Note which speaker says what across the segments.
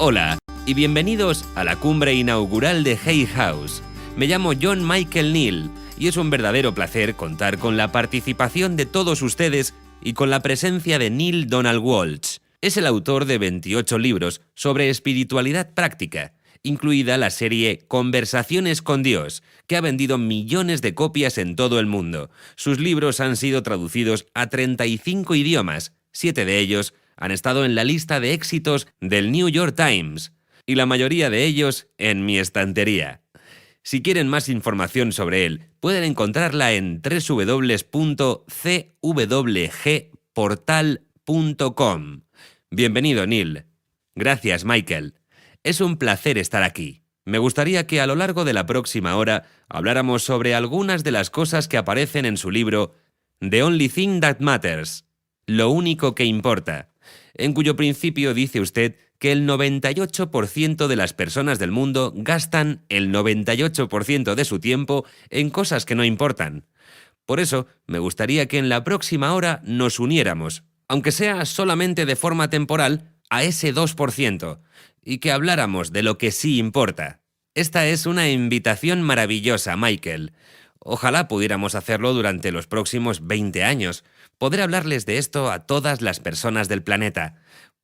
Speaker 1: Hola y bienvenidos a la cumbre inaugural de Hay House. Me llamo John Michael Neal y es un verdadero placer contar con la participación de todos ustedes y con la presencia de Neale Donald Walsch. Es el autor de 28 libros sobre espiritualidad práctica, incluida la serie Conversaciones con Dios, que ha vendido millones de copias en todo el mundo. Sus libros han sido traducidos a 35 idiomas, 7 de ellos han estado en la lista de éxitos del New York Times, y la mayoría de ellos en mi estantería. Si quieren más información sobre él, pueden encontrarla en www.cwgportal.com. Bienvenido, Neale. Gracias, Michael. Es un placer estar aquí. Me gustaría que a lo largo de la próxima hora habláramos sobre algunas de las cosas que aparecen en su libro The Only Thing That Matters, Lo único que importa, en cuyo principio dice usted que el 98% de las personas del mundo gastan el 98% de su tiempo en cosas que no importan. Por eso, me gustaría que en la próxima hora nos uniéramos, aunque sea solamente de forma temporal, a ese 2%, y que habláramos de lo que sí importa. Esta es una invitación maravillosa, Michael. Ojalá pudiéramos hacerlo durante los próximos 20 años, poder hablarles de esto a todas las personas del planeta,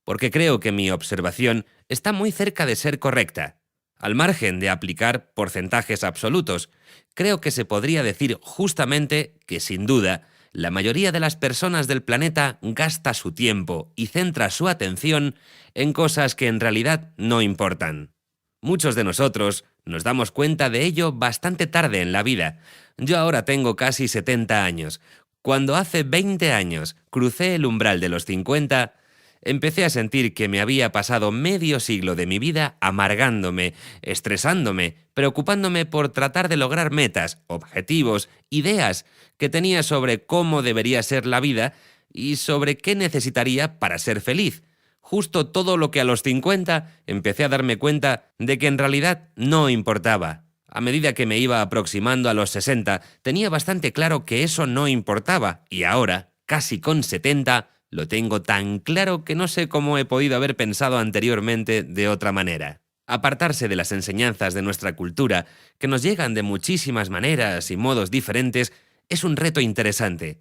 Speaker 1: porque creo que mi observación está muy cerca de ser correcta. Al margen de aplicar porcentajes absolutos, creo que se podría decir justamente que, sin duda, la mayoría de las personas del planeta gasta su tiempo y centra su atención en cosas que en realidad no importan. Muchos de nosotros nos damos cuenta de ello bastante tarde en la vida. Yo ahora tengo casi 70 años. Cuando hace 20 años crucé el umbral de los 50, empecé a sentir que me había pasado medio siglo de mi vida amargándome, estresándome, preocupándome por tratar de lograr metas, objetivos, ideas que tenía sobre cómo debería ser la vida y sobre qué necesitaría para ser feliz. Justo todo lo que a los 50 empecé a darme cuenta de que en realidad no importaba. A medida que me iba aproximando a los 60, tenía bastante claro que eso no importaba, y ahora, casi con 70, lo tengo tan claro que no sé cómo he podido haber pensado anteriormente de otra manera. Apartarse de las enseñanzas de nuestra cultura, que nos llegan de muchísimas maneras y modos diferentes, es un reto interesante.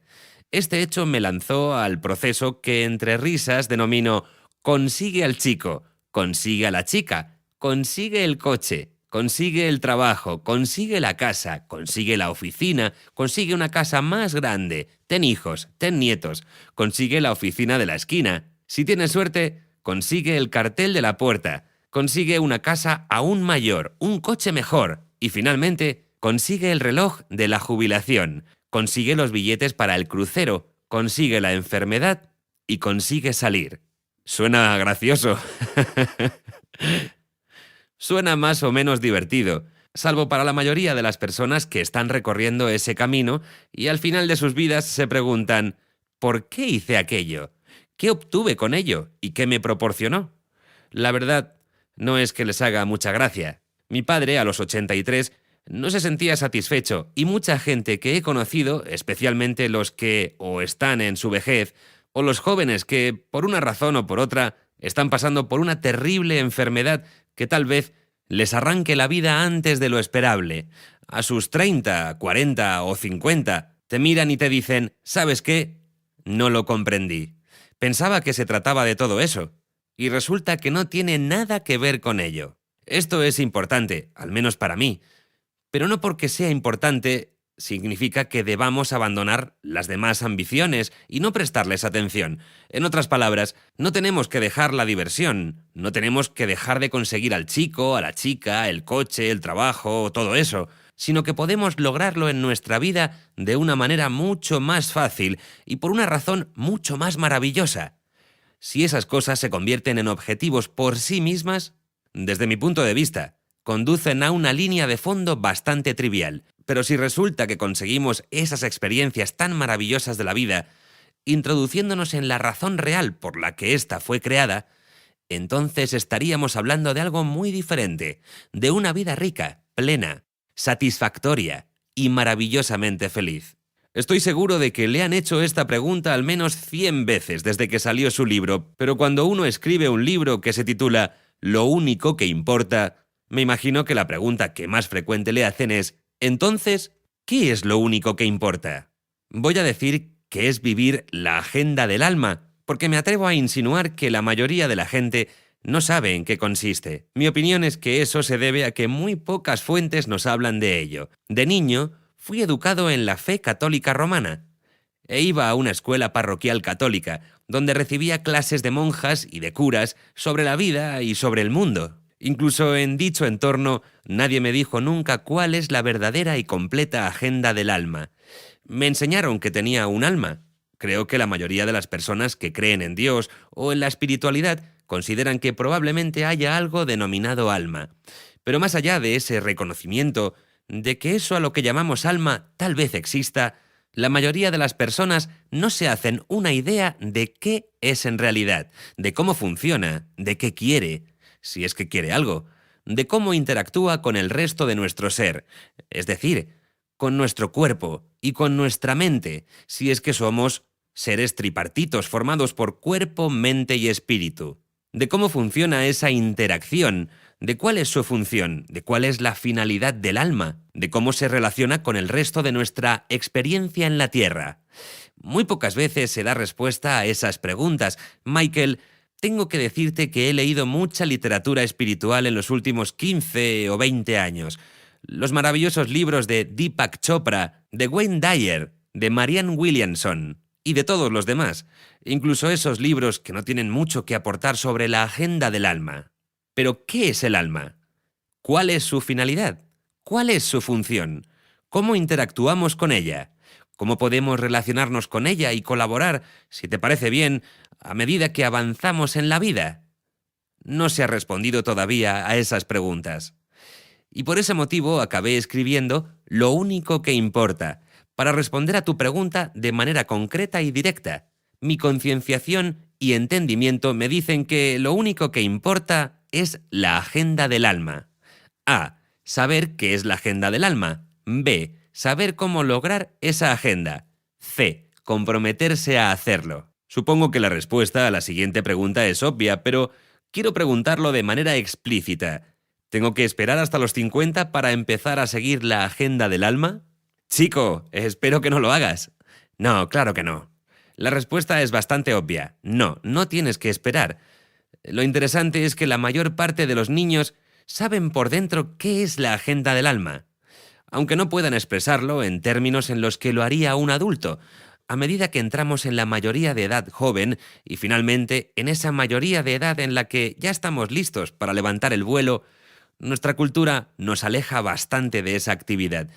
Speaker 1: Este hecho me lanzó al proceso que entre risas denomino consigue al chico, consigue a la chica, consigue el coche, consigue el trabajo, consigue la casa, consigue la oficina, consigue una casa más grande, ten hijos, ten nietos, consigue la oficina de la esquina. Si tienes suerte, consigue el cartel de la puerta, consigue una casa aún mayor, un coche mejor y finalmente consigue el reloj de la jubilación, consigue los billetes para el crucero, consigue la enfermedad y consigue salir. Suena gracioso. Suena más o menos divertido, salvo para la mayoría de las personas que están recorriendo ese camino y al final de sus vidas se preguntan ¿por qué hice aquello? ¿Qué obtuve con ello? ¿Y qué me proporcionó? La verdad, no es que les haga mucha gracia. Mi padre, a los 83, no se sentía satisfecho y mucha gente que he conocido, especialmente los que o están en su vejez, o los jóvenes que, por una razón o por otra, están pasando por una terrible enfermedad que tal vez les arranque la vida antes de lo esperable. A sus 30, 40 o 50, te miran y te dicen, ¿sabes qué? No lo comprendí. Pensaba que se trataba de todo eso. Y resulta que no tiene nada que ver con ello. Esto es importante, al menos para mí. Pero no porque sea importante significa que debamos abandonar las demás ambiciones y no prestarles atención. En otras palabras, no tenemos que dejar la diversión, no tenemos que dejar de conseguir al chico, a la chica, el coche, el trabajo, todo eso, sino que podemos lograrlo en nuestra vida de una manera mucho más fácil y por una razón mucho más maravillosa. Si esas cosas se convierten en objetivos por sí mismas, desde mi punto de vista, conducen a una línea de fondo bastante trivial. Pero si resulta que conseguimos esas experiencias tan maravillosas de la vida, introduciéndonos en la razón real por la que ésta fue creada, entonces estaríamos hablando de algo muy diferente, de una vida rica, plena, satisfactoria y maravillosamente feliz. Estoy seguro de que le han hecho esta pregunta al menos 100 veces desde que salió su libro, pero cuando uno escribe un libro que se titula lo único que importa, me imagino que la pregunta que más frecuente le hacen es, entonces, ¿qué es lo único que importa? Voy a decir que es vivir la agenda del alma, porque me atrevo a insinuar que la mayoría de la gente no sabe en qué consiste. Mi opinión es que eso se debe a que muy pocas fuentes nos hablan de ello. De niño, fui educado en la fe católica romana e iba a una escuela parroquial católica, donde recibía clases de monjas y de curas sobre la vida y sobre el mundo. Incluso en dicho entorno, nadie me dijo nunca cuál es la verdadera y completa agenda del alma. Me enseñaron que tenía un alma. Creo que la mayoría de las personas que creen en Dios o en la espiritualidad consideran que probablemente haya algo denominado alma. Pero más allá de ese reconocimiento de que eso a lo que llamamos alma tal vez exista, la mayoría de las personas no se hacen una idea de qué es en realidad, de cómo funciona, de qué quiere, si es que quiere algo, de cómo interactúa con el resto de nuestro ser, es decir, con nuestro cuerpo y con nuestra mente, si es que somos seres tripartitos formados por cuerpo, mente y espíritu, de cómo funciona esa interacción, de cuál es su función, de cuál es la finalidad del alma, de cómo se relaciona con el resto de nuestra experiencia en la Tierra. Muy pocas veces se da respuesta a esas preguntas. Michael, tengo que decirte que he leído mucha literatura espiritual en los últimos 15 o 20 años. Los maravillosos libros de Deepak Chopra, de Wayne Dyer, de Marianne Williamson y de todos los demás, incluso esos libros que no tienen mucho que aportar sobre la agenda del alma. Pero, ¿qué es el alma? ¿Cuál es su finalidad? ¿Cuál es su función? ¿Cómo interactuamos con ella? ¿Cómo podemos relacionarnos con ella y colaborar, si te parece bien, a medida que avanzamos en la vida? No se ha respondido todavía a esas preguntas. Y por ese motivo acabé escribiendo Lo único que importa, para responder a tu pregunta de manera concreta y directa. Mi concienciación y entendimiento me dicen que lo único que importa es la agenda del alma. A. Saber qué es la agenda del alma. B. Saber cómo lograr esa agenda. C. Comprometerse a hacerlo. Supongo que la respuesta a la siguiente pregunta es obvia, pero quiero preguntarlo de manera explícita. ¿Tengo que esperar hasta los 50 para empezar a seguir la agenda del alma? Chico, espero que no lo hagas. No, claro que no. La respuesta es bastante obvia. No, no tienes que esperar. Lo interesante es que la mayor parte de los niños saben por dentro qué es la agenda del alma, aunque no puedan expresarlo en términos en los que lo haría un adulto. A medida que entramos en la mayoría de edad joven y finalmente en esa mayoría de edad en la que ya estamos listos para levantar el vuelo, nuestra cultura nos aleja bastante de esa actividad.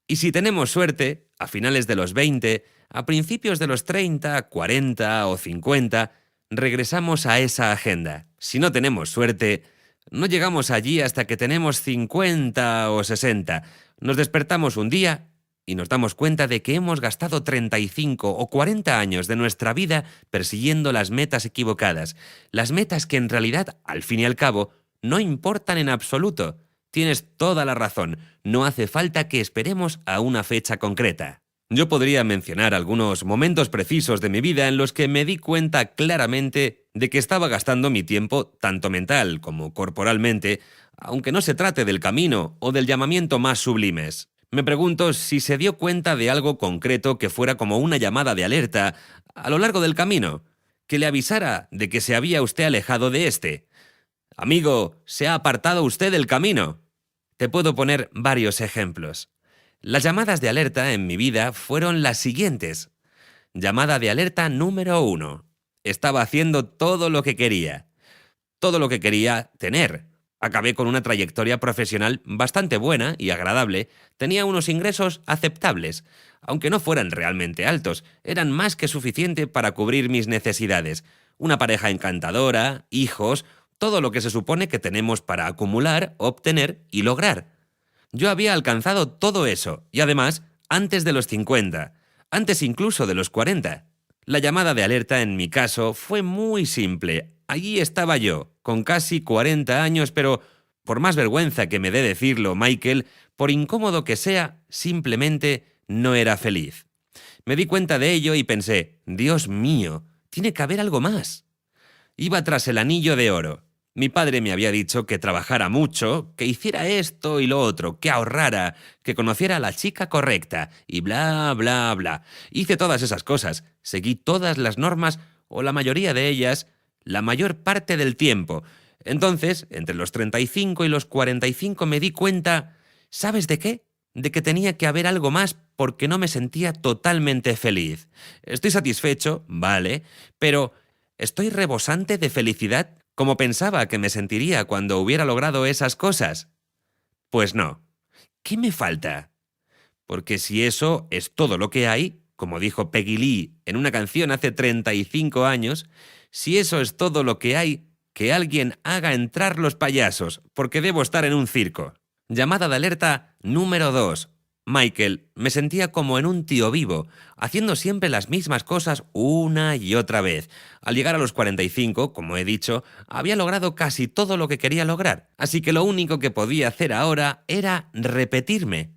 Speaker 1: Y si tenemos suerte, a finales de los 20, a principios de los 30, 40 o 50, regresamos a esa agenda. Si no tenemos suerte, no llegamos allí hasta que tenemos 50 o 60. Nos despertamos un día y nos damos cuenta de que hemos gastado 35 o 40 años de nuestra vida persiguiendo las metas equivocadas. Las metas que en realidad, al fin y al cabo, no importan en absoluto. Tienes toda la razón. No hace falta que esperemos a una fecha concreta. Yo podría mencionar algunos momentos precisos de mi vida en los que me di cuenta claramente de que estaba gastando mi tiempo, tanto mental como corporalmente, aunque no se trate del camino o del llamamiento más sublimes. Me pregunto si se dio cuenta de algo concreto que fuera como una llamada de alerta a lo largo del camino, que le avisara de que se había usted alejado de este. Amigo, se ha apartado usted del camino. Te puedo poner varios ejemplos. Las llamadas de alerta en mi vida fueron las siguientes. Llamada de alerta número 1. Estaba haciendo todo lo que quería. Todo lo que quería tener. Acabé con una trayectoria profesional bastante buena y agradable. Tenía unos ingresos aceptables. Aunque no fueran realmente altos, eran más que suficiente para cubrir mis necesidades. Una pareja encantadora, hijos, todo lo que se supone que tenemos para acumular, obtener y lograr. Yo había alcanzado todo eso, y además, antes de los 50, antes incluso de los 40. La llamada de alerta en mi caso fue muy simple. Allí estaba yo, con casi 40 años, pero, por más vergüenza que me dé decirlo, Michael, por incómodo que sea, simplemente no era feliz. Me di cuenta de ello y pensé, Dios mío, tiene que haber algo más. Iba tras el anillo de oro. Mi padre me había dicho que trabajara mucho, que hiciera esto y lo otro, que ahorrara, que conociera a la chica correcta, y bla, bla, bla. Hice todas esas cosas, seguí todas las normas, o la mayoría de ellas, la mayor parte del tiempo. Entonces, entre los 35 y los 45 me di cuenta, ¿sabes de qué? De que tenía que haber algo más porque no me sentía totalmente feliz. Estoy satisfecho, vale, pero ¿estoy rebosante de felicidad como pensaba que me sentiría cuando hubiera logrado esas cosas? Pues no. ¿Qué me falta? Porque si eso es todo lo que hay, como dijo Peggy Lee en una canción hace 35 años, si eso es todo lo que hay, que alguien haga entrar los payasos, porque debo estar en un circo. Llamada de alerta número 2. Michael, me sentía como en un tío vivo, haciendo siempre las mismas cosas una y otra vez. Al llegar a los 45, como he dicho, había logrado casi todo lo que quería lograr, así que lo único que podía hacer ahora era repetirme.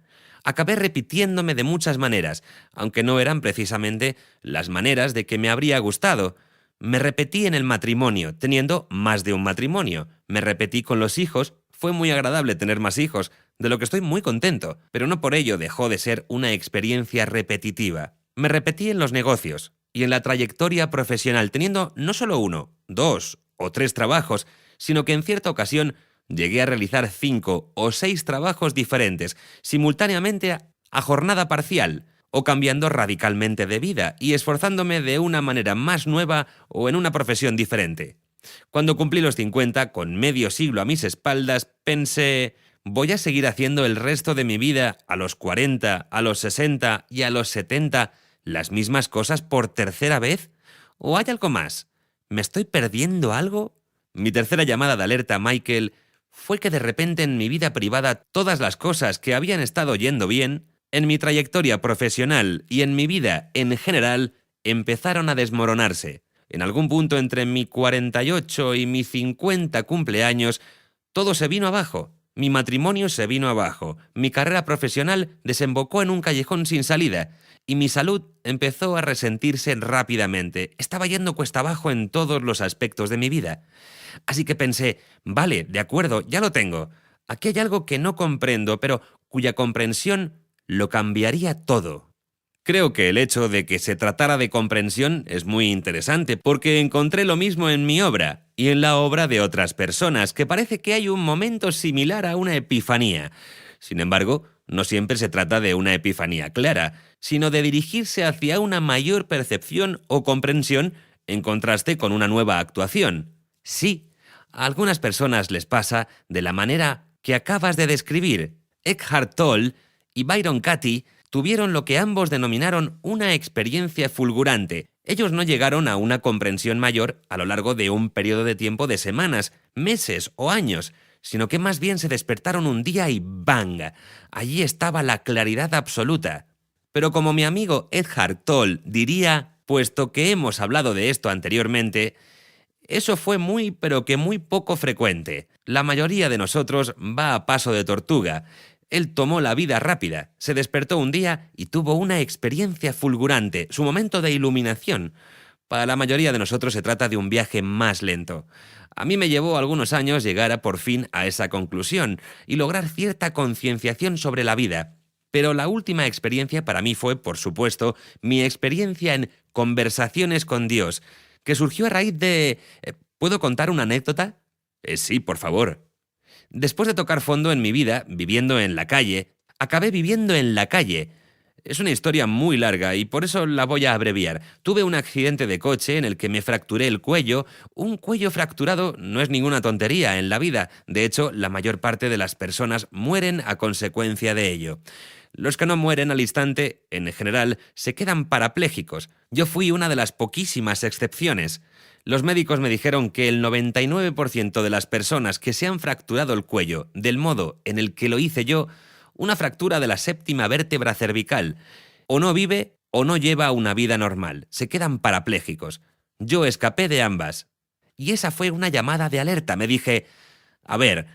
Speaker 1: Acabé repitiéndome de muchas maneras, aunque no eran precisamente las maneras de que me habría gustado. Me repetí en el matrimonio, teniendo más de un matrimonio. Me repetí con los hijos. Fue muy agradable tener más hijos, de lo que estoy muy contento, pero no por ello dejó de ser una experiencia repetitiva. Me repetí en los negocios y en la trayectoria profesional, teniendo no solo uno, dos o tres trabajos, sino que en cierta ocasión llegué a realizar 5 o 6 trabajos diferentes, simultáneamente a jornada parcial, o cambiando radicalmente de vida y esforzándome de una manera más nueva o en una profesión diferente. Cuando cumplí los 50, con medio siglo a mis espaldas, pensé, ¿voy a seguir haciendo el resto de mi vida, a los 40, a los 60 y a los 70, las mismas cosas por tercera vez? ¿O hay algo más? ¿Me estoy perdiendo algo? Mi tercera llamada de alerta a Michael fue que de repente en mi vida privada todas las cosas que habían estado yendo bien, en mi trayectoria profesional y en mi vida en general, empezaron a desmoronarse. En algún punto entre mi 48 y mi 50 cumpleaños, todo se vino abajo. Mi matrimonio se vino abajo, mi carrera profesional desembocó en un callejón sin salida y mi salud empezó a resentirse rápidamente. Estaba yendo cuesta abajo en todos los aspectos de mi vida. Así que pensé, vale, de acuerdo, ya lo tengo. Aquí hay algo que no comprendo, pero cuya comprensión lo cambiaría todo. Creo que el hecho de que se tratara de comprensión es muy interesante, porque encontré lo mismo en mi obra y en la obra de otras personas, que parece que hay un momento similar a una epifanía. Sin embargo, no siempre se trata de una epifanía clara, sino de dirigirse hacia una mayor percepción o comprensión en contraste con una nueva actuación. Sí, a algunas personas les pasa de la manera que acabas de describir. Eckhart Tolle y Byron Katie tuvieron lo que ambos denominaron una experiencia fulgurante. Ellos no llegaron a una comprensión mayor a lo largo de un periodo de tiempo de semanas, meses o años, sino que más bien se despertaron un día y ¡bang! Allí estaba la claridad absoluta. Pero como mi amigo Eckhart Tolle diría, puesto que hemos hablado de esto anteriormente, eso fue muy pero que muy poco frecuente. La mayoría de nosotros va a paso de tortuga. Él tomó la vida rápida, se despertó un día y tuvo una experiencia fulgurante, su momento de iluminación. Para la mayoría de nosotros se trata de un viaje más lento. A mí me llevó algunos años llegar por fin a esa conclusión y lograr cierta concienciación sobre la vida. Pero la última experiencia para mí fue, por supuesto, mi experiencia en conversaciones con Dios, que surgió a raíz de... ¿Puedo contar una anécdota? Sí, por favor. Después de tocar fondo en mi vida, viviendo en la calle, acabé viviendo en la calle. Es una historia muy larga y por eso la voy a abreviar. Tuve un accidente de coche en el que me fracturé el cuello. Un cuello fracturado no es ninguna tontería en la vida. De hecho, la mayor parte de las personas mueren a consecuencia de ello. Los que no mueren al instante, en general, se quedan parapléjicos. Yo fui una de las poquísimas excepciones. Los médicos me dijeron que el 99% de las personas que se han fracturado el cuello del modo en el que lo hice yo, una fractura de la séptima vértebra cervical, o no vive o no lleva una vida normal, se quedan parapléjicos. Yo escapé de ambas. Y esa fue una llamada de alerta. Me dije, a ver,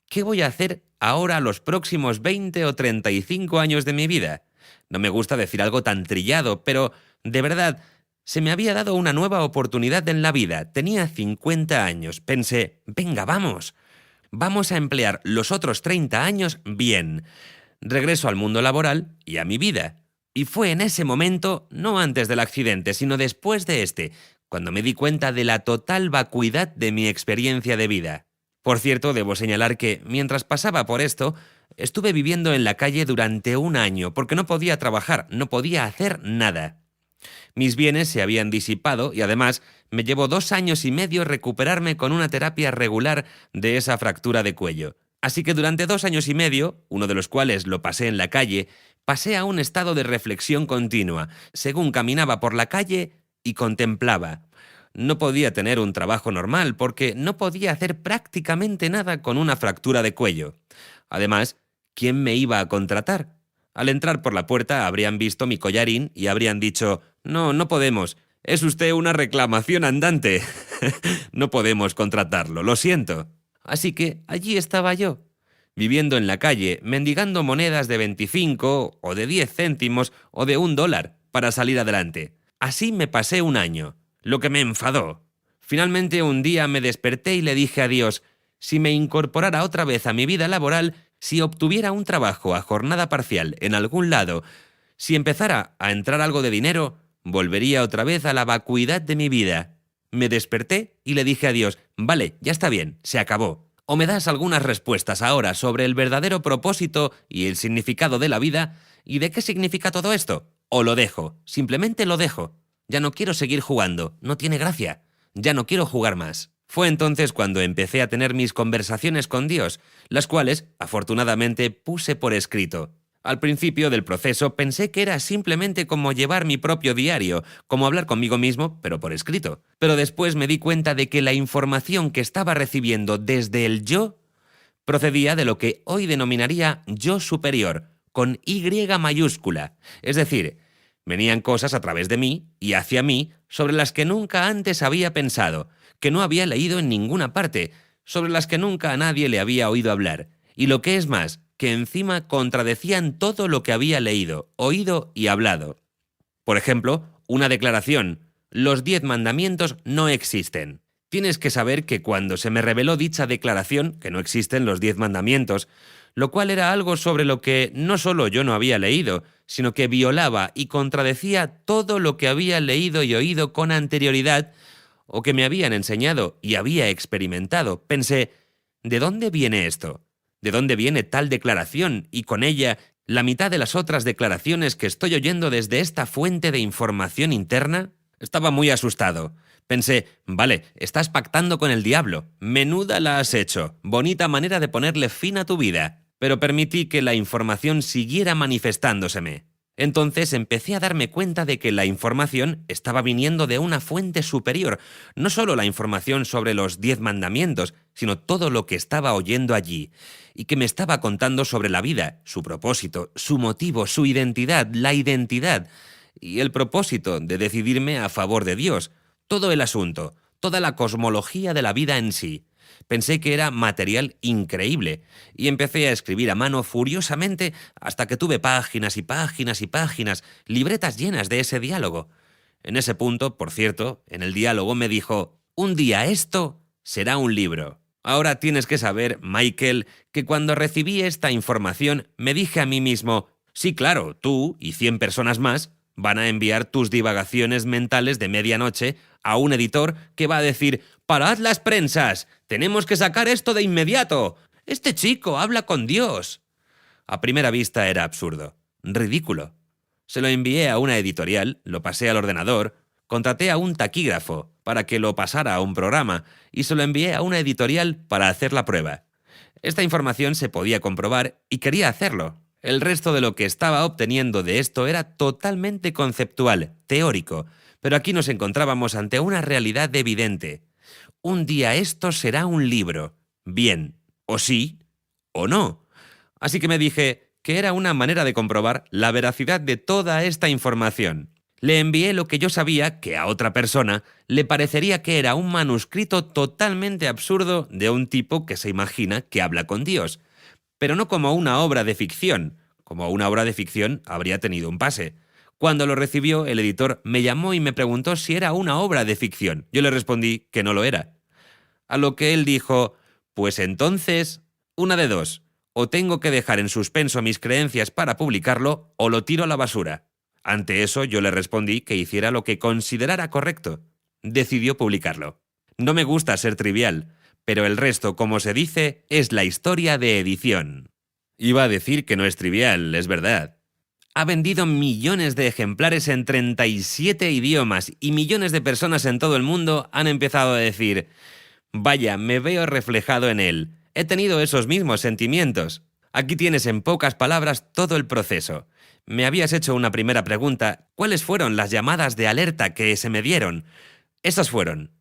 Speaker 1: ¿qué voy a hacer ahora los próximos 20 o 35 años de mi vida? No me gusta decir algo tan trillado, pero, de verdad, Se me había dado una nueva oportunidad en la vida. Tenía 50 años. Pensé, venga, vamos. Vamos a emplear los otros 30 años bien. Regreso al mundo laboral y a mi vida. Y fue en ese momento, no antes del accidente, sino después de este, cuando me di cuenta de la total vacuidad de mi experiencia de vida. Por cierto, debo señalar que, mientras pasaba por esto, estuve viviendo en la calle durante un año, porque no podía trabajar, no podía hacer nada. Mis bienes se habían disipado y además me llevó 2 años y medio recuperarme con una terapia regular de esa fractura de cuello. Así que durante 2 años y medio, uno de los cuales lo pasé en la calle, pasé a un estado de reflexión continua, según caminaba por la calle y contemplaba. No podía tener un trabajo normal porque no podía hacer prácticamente nada con una fractura de cuello. Además, ¿quién me iba a contratar? Al entrar por la puerta habrían visto mi collarín y habrían dicho: «No, no podemos. Es usted una reclamación andante. No podemos contratarlo, lo siento». Así que allí estaba yo, viviendo en la calle, mendigando monedas de 25 o de 10 céntimos o de $1 para salir adelante. Así me pasé un año, lo que me enfadó. Finalmente un día me desperté y le dije a Dios: si me incorporara otra vez a mi vida laboral, si obtuviera un trabajo a jornada parcial en algún lado, si empezara a entrar algo de dinero, volvería otra vez a la vacuidad de mi vida. Me desperté y le dije a Dios: vale, ya está bien, se acabó. O me das algunas respuestas ahora sobre el verdadero propósito y el significado de la vida y de qué significa todo esto, o lo dejo, simplemente lo dejo. Ya no quiero seguir jugando, no tiene gracia. Ya no quiero jugar más. Fue entonces cuando empecé a tener mis conversaciones con Dios, las cuales, afortunadamente, puse por escrito. Al principio del proceso pensé que era simplemente como llevar mi propio diario, como hablar conmigo mismo, pero por escrito. Pero después me di cuenta de que la información que estaba recibiendo desde el yo procedía de lo que hoy denominaría yo superior, con Y mayúscula. Es decir, venían cosas a través de mí y hacia mí sobre las que nunca antes había pensado, que no había leído en ninguna parte, sobre las que nunca a nadie le había oído hablar. Y lo que es más, que encima contradecían todo lo que había leído, oído y hablado. Por ejemplo, una declaración: los 10 mandamientos no existen. Tienes que saber que cuando se me reveló dicha declaración, que no existen los 10 mandamientos, lo cual era algo sobre lo que no solo yo no había leído, sino que violaba y contradecía todo lo que había leído y oído con anterioridad, o que me habían enseñado y había experimentado, pensé: ¿de dónde viene esto? ¿De dónde viene tal declaración y con ella la mitad de las otras declaraciones que estoy oyendo desde esta fuente de información interna? Estaba muy asustado. Pensé: vale, estás pactando con el diablo. Menuda la has hecho. Bonita manera de ponerle fin a tu vida. Pero permití que la información siguiera manifestándoseme. Entonces empecé a darme cuenta de que la información estaba viniendo de una fuente superior, no solo la información sobre los 10 mandamientos, sino todo lo que estaba oyendo allí, y que me estaba contando sobre la vida, su propósito, su motivo, su identidad, la identidad, y el propósito de decidirme a favor de Dios, todo el asunto, toda la cosmología de la vida en sí. Pensé que era material increíble y empecé a escribir a mano furiosamente hasta que tuve páginas y páginas y páginas, libretas llenas de ese diálogo. En ese punto, por cierto, en el diálogo me dijo: un día esto será un libro. Ahora tienes que saber, Michael, que cuando recibí esta información me dije a mí mismo: sí, claro, tú y 100 personas más van a enviar tus divagaciones mentales de medianoche a un editor que va a decir: ¡parad las prensas! ¡Tenemos que sacar esto de inmediato! ¡Este chico habla con Dios! A primera vista era absurdo, ridículo. Se lo envié a una editorial, lo pasé al ordenador, contraté a un taquígrafo para que lo pasara a un programa y se lo envié a una editorial para hacer la prueba. Esta información se podía comprobar y quería hacerlo. El resto de lo que estaba obteniendo de esto era totalmente conceptual, teórico, pero aquí nos encontrábamos ante una realidad evidente. Un día esto será un libro. Bien, o sí, o no. Así que me dije que era una manera de comprobar la veracidad de toda esta información. Le envié lo que yo sabía que a otra persona le parecería que era un manuscrito totalmente absurdo de un tipo que se imagina que habla con Dios, pero no como una obra de ficción. Como una obra de ficción habría tenido un pase. Cuando lo recibió, el editor me llamó y me preguntó si era una obra de ficción. Yo le respondí que no lo era. A lo que él dijo: pues entonces, una de dos, o tengo que dejar en suspenso mis creencias para publicarlo, o lo tiro a la basura. Ante eso yo le respondí que hiciera lo que considerara correcto. Decidió publicarlo. No me gusta ser trivial, pero el resto, como se dice, es la historia de edición. Iba a decir que no es trivial, es verdad. Ha vendido millones de ejemplares en 37 idiomas y millones de personas en todo el mundo han empezado a decir: vaya, me veo reflejado en él. He tenido esos mismos sentimientos. Aquí tienes en pocas palabras todo el proceso. Me habías hecho una primera pregunta: ¿cuáles fueron las llamadas de alerta que se me dieron? Esas fueron.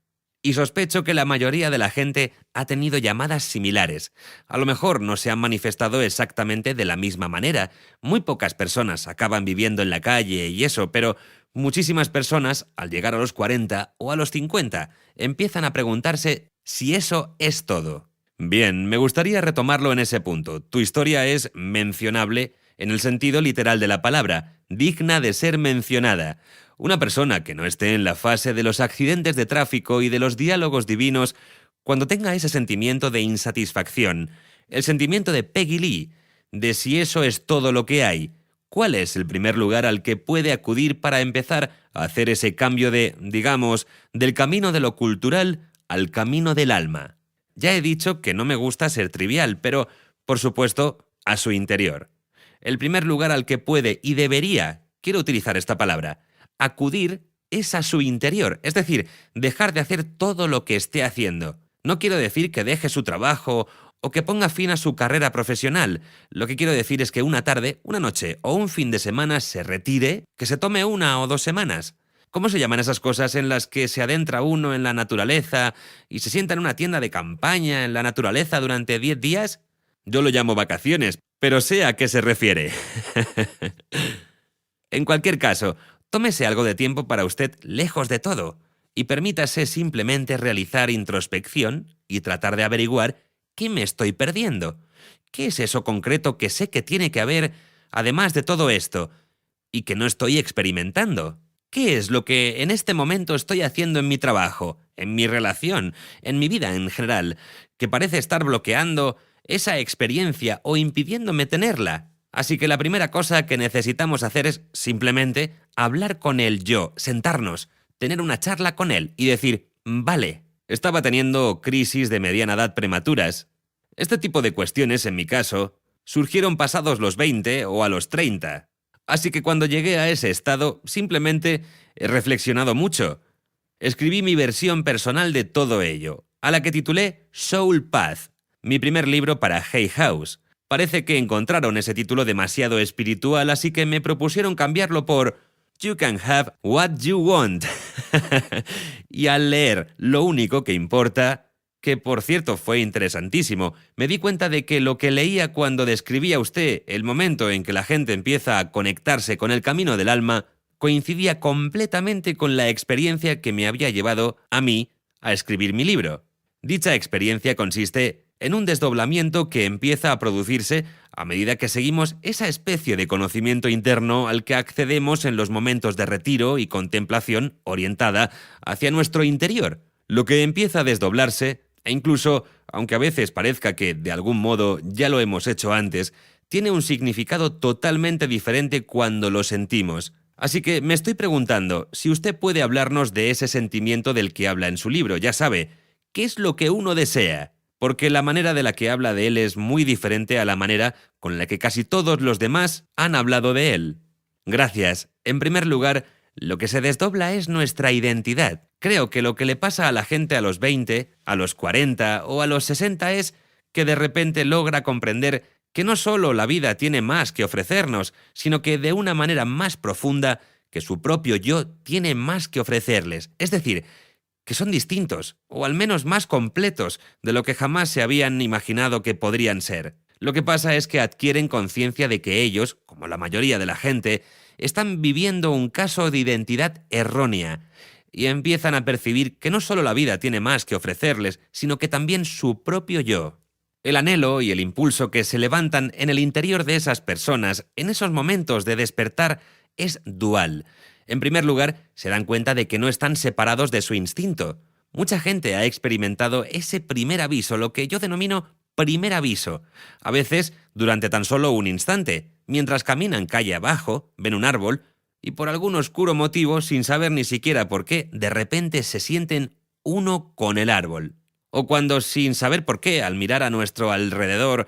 Speaker 1: Y sospecho que la mayoría de la gente ha tenido llamadas similares. A lo mejor no se han manifestado exactamente de la misma manera. Muy pocas personas acaban viviendo en la calle y eso, pero muchísimas personas, al llegar a los 40 o a los 50, empiezan a preguntarse si eso es todo. Bien, me gustaría retomarlo en ese punto. Tu historia es mencionable en el sentido literal de la palabra, digna de ser mencionada. Una persona que no esté en la fase de los accidentes de tráfico y de los diálogos divinos, cuando tenga ese sentimiento de insatisfacción, el sentimiento de Peggy Lee, de si eso es todo lo que hay, ¿cuál es el primer lugar al que puede acudir para empezar a hacer ese cambio de, digamos, del camino de lo cultural al camino del alma? Ya he dicho que no me gusta ser trivial, pero, por supuesto, a su interior. El primer lugar al que puede y debería, quiero utilizar esta palabra, acudir es a su interior, es decir, dejar de hacer todo lo que esté haciendo. No quiero decir que deje su trabajo o que ponga fin a su carrera profesional. Lo que quiero decir es que una tarde, una noche o un fin de semana se retire, que se tome 1 o 2 semanas. ¿Cómo se llaman esas cosas en las que se adentra uno en la naturaleza y se sienta en una tienda de campaña en la naturaleza durante 10 días? Yo lo llamo vacaciones, pero sé a qué se refiere. En cualquier caso, tómese algo de tiempo para usted lejos de todo y permítase simplemente realizar introspección y tratar de averiguar qué me estoy perdiendo. ¿Qué es eso concreto que sé que tiene que haber, además de todo esto, y que no estoy experimentando? ¿Qué es lo que en este momento estoy haciendo en mi trabajo, en mi relación, en mi vida en general, que parece estar bloqueando esa experiencia o impidiéndome tenerla? Así que la primera cosa que necesitamos hacer es simplemente hablar con el yo, sentarnos, tener una charla con él y decir: vale, estaba teniendo crisis de mediana edad prematuras. Este tipo de cuestiones, en mi caso, surgieron pasados los 20 o a los 30. Así que cuando llegué a ese estado, simplemente he reflexionado mucho. Escribí mi versión personal de todo ello, a la que titulé Soul Path, mi primer libro para Hay House. Parece que encontraron ese título demasiado espiritual, así que me propusieron cambiarlo por You Can Have What You Want. Y al leer Lo único que importa, que por cierto fue interesantísimo, me di cuenta de que lo que leía cuando describía usted el momento en que la gente empieza a conectarse con el camino del alma, coincidía completamente con la experiencia que me había llevado a mí a escribir mi libro. Dicha experiencia consiste en un desdoblamiento que empieza a producirse a medida que seguimos esa especie de conocimiento interno al que accedemos en los momentos de retiro y contemplación orientada hacia nuestro interior. Lo que empieza a desdoblarse, e incluso, aunque a veces parezca que de algún modo ya lo hemos hecho antes, tiene un significado totalmente diferente cuando lo sentimos. Así que me estoy preguntando si usted puede hablarnos de ese sentimiento del que habla en su libro. Ya sabe, ¿qué es lo que uno desea? Porque la manera de la que habla de él es muy diferente a la manera con la que casi todos los demás han hablado de él. Gracias. En primer lugar, lo que se desdobla es nuestra identidad. Creo que lo que le pasa a la gente a los 20, a los 40 o a los 60 es que de repente logra comprender que no solo la vida tiene más que ofrecernos, sino que de una manera más profunda, que su propio yo tiene más que ofrecerles. Es decir, que son distintos, o al menos más completos de lo que jamás se habían imaginado que podrían ser. Lo que pasa es que adquieren conciencia de que ellos, como la mayoría de la gente, están viviendo un caso de identidad errónea y empiezan a percibir que no solo la vida tiene más que ofrecerles, sino que también su propio yo. El anhelo y el impulso que se levantan en el interior de esas personas en esos momentos de despertar es dual. En primer lugar, se dan cuenta de que no están separados de su instinto. Mucha gente ha experimentado ese primer aviso, lo que yo denomino primer aviso. A veces, durante tan solo un instante, mientras caminan calle abajo, ven un árbol y por algún oscuro motivo, sin saber ni siquiera por qué, de repente se sienten uno con el árbol. O cuando, sin saber por qué, al mirar a nuestro alrededor,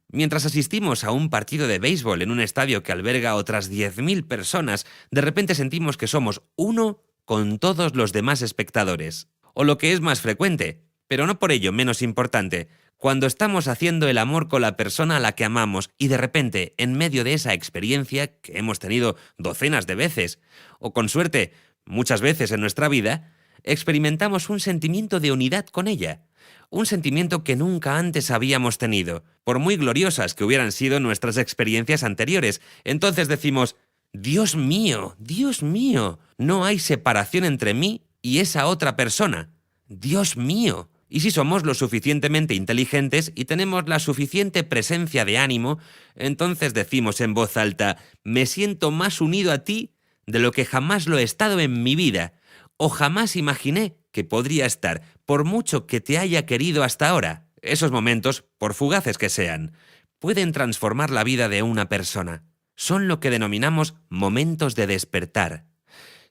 Speaker 1: mientras asistimos a un partido de béisbol en un estadio que alberga otras 10.000 personas, de repente sentimos que somos uno con todos los demás espectadores. O lo que es más frecuente, pero no por ello menos importante, cuando estamos haciendo el amor con la persona a la que amamos y de repente, en medio de esa experiencia que hemos tenido docenas de veces, o con suerte muchas veces en nuestra vida, experimentamos un sentimiento de unidad con ella. Un sentimiento que nunca antes habíamos tenido, por muy gloriosas que hubieran sido nuestras experiencias anteriores. Entonces decimos, Dios mío, no hay separación entre mí y esa otra persona. Dios mío. Y si somos lo suficientemente inteligentes y tenemos la suficiente presencia de ánimo, entonces decimos en voz alta, me siento más unido a ti de lo que jamás lo he estado en mi vida, o jamás imaginé que podría estar, por mucho que te haya querido hasta ahora. Esos momentos, por fugaces que sean, pueden transformar la vida de una persona. Son lo que denominamos momentos de despertar.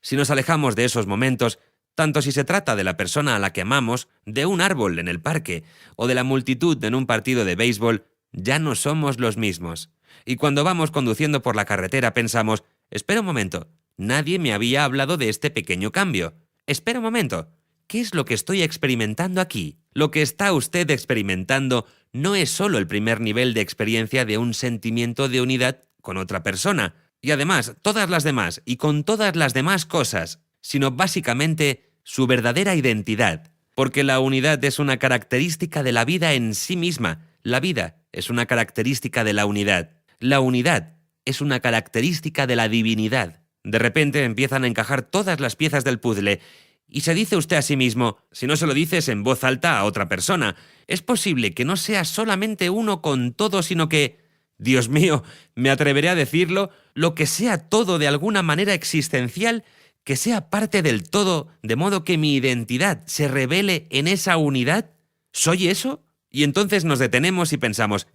Speaker 1: Si nos alejamos de esos momentos, tanto si se trata de la persona a la que amamos, de un árbol en el parque o de la multitud en un partido de béisbol, ya no somos los mismos. Y cuando vamos conduciendo por la carretera pensamos, espera un momento, nadie me había hablado de este pequeño cambio. Espera un momento, ¿qué es lo que estoy experimentando aquí? Lo que está usted experimentando no es solo el primer nivel de experiencia de un sentimiento de unidad con otra persona, y además todas las demás y con todas las demás cosas, sino básicamente su verdadera identidad, porque la unidad es una característica de la vida en sí misma, la vida es una característica de la unidad, la unidad es una característica de la divinidad. De repente empiezan a encajar todas las piezas del puzzle, y se dice usted a sí mismo, si no se lo dices en voz alta a otra persona, es posible que no sea solamente uno con todo, sino que, Dios mío, me atreveré a decirlo, lo que sea todo de alguna manera existencial, que sea parte del todo, de modo que mi identidad se revele en esa unidad. ¿Soy eso? Y entonces nos detenemos y pensamos,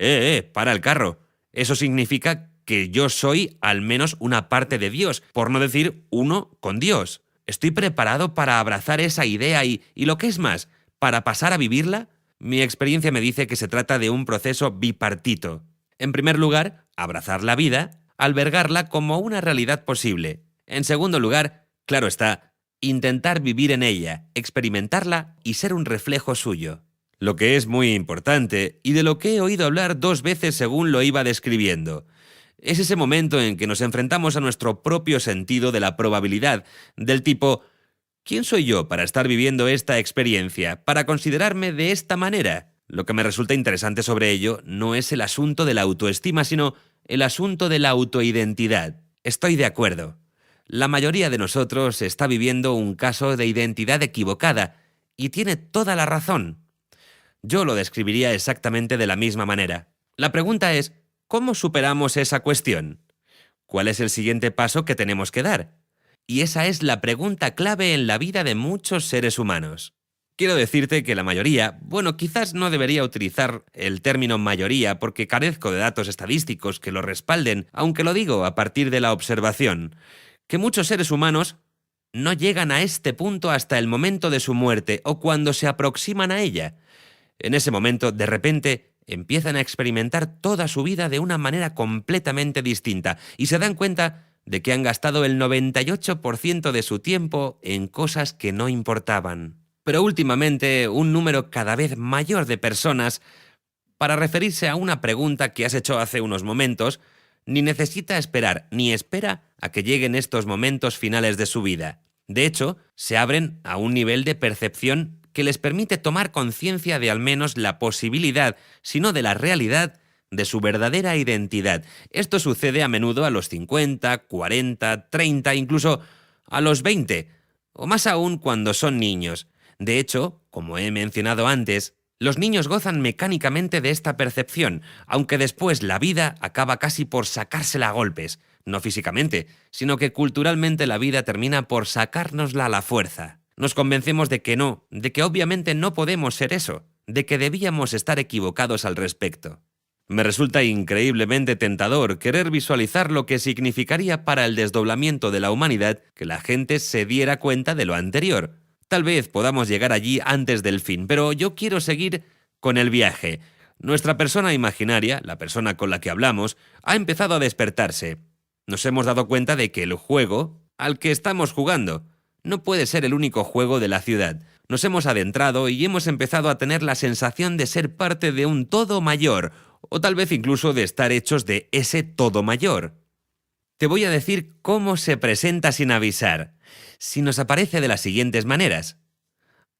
Speaker 1: para el carro. Eso significa que yo soy al menos una parte de Dios, por no decir uno con Dios. ¿Estoy preparado para abrazar esa idea y lo que es más, para pasar a vivirla? Mi experiencia me dice que se trata de un proceso bipartito. En primer lugar, abrazar la vida, albergarla como una realidad posible. En segundo lugar, claro está, intentar vivir en ella, experimentarla y ser un reflejo suyo. Lo que es muy importante, y de lo que he oído hablar 2 veces según lo iba describiendo, es ese momento en que nos enfrentamos a nuestro propio sentido de la probabilidad, del tipo, ¿quién soy yo para estar viviendo esta experiencia, para considerarme de esta manera? Lo que me resulta interesante sobre ello no es el asunto de la autoestima, sino el asunto de la autoidentidad. Estoy de acuerdo. La mayoría de nosotros está viviendo un caso de identidad equivocada, y tiene toda la razón. Yo lo describiría exactamente de la misma manera. La pregunta es, ¿cómo superamos esa cuestión? ¿Cuál es el siguiente paso que tenemos que dar? Y esa es la pregunta clave en la vida de muchos seres humanos. Quiero decirte que la mayoría, quizás no debería utilizar el término mayoría porque carezco de datos estadísticos que lo respalden, aunque lo digo a partir de la observación, que muchos seres humanos no llegan a este punto hasta el momento de su muerte o cuando se aproximan a ella. En ese momento, de repente, empiezan a experimentar toda su vida de una manera completamente distinta y se dan cuenta de que han gastado el 98% de su tiempo en cosas que no importaban. Pero últimamente, un número cada vez mayor de personas, para referirse a una pregunta que has hecho hace unos momentos, ni necesita esperar ni espera a que lleguen estos momentos finales de su vida. De hecho, se abren a un nivel de percepción que les permite tomar conciencia de al menos la posibilidad, si no de la realidad, de su verdadera identidad. Esto sucede a menudo a los 50, 40, 30, incluso a los 20, o más aún cuando son niños. De hecho, como he mencionado antes, los niños gozan mecánicamente de esta percepción, aunque después la vida acaba casi por sacársela a golpes. no físicamente, sino que culturalmente la vida termina por sacárnosla a la fuerza. Nos convencemos de que no, de que obviamente no podemos ser eso, de que debíamos estar equivocados al respecto. Me resulta increíblemente tentador querer visualizar lo que significaría para el desdoblamiento de la humanidad que la gente se diera cuenta de lo anterior. Tal vez podamos llegar allí antes del fin, pero yo quiero seguir con el viaje. Nuestra persona imaginaria, la persona con la que hablamos, ha empezado a despertarse. Nos hemos dado cuenta de que el juego al que estamos jugando no puede ser el único juego de la ciudad. Nos hemos adentrado y hemos empezado a tener la sensación de ser parte de un todo mayor, o tal vez incluso de estar hechos de ese todo mayor. Te voy a decir cómo se presenta sin avisar. Si nos aparece de las siguientes maneras.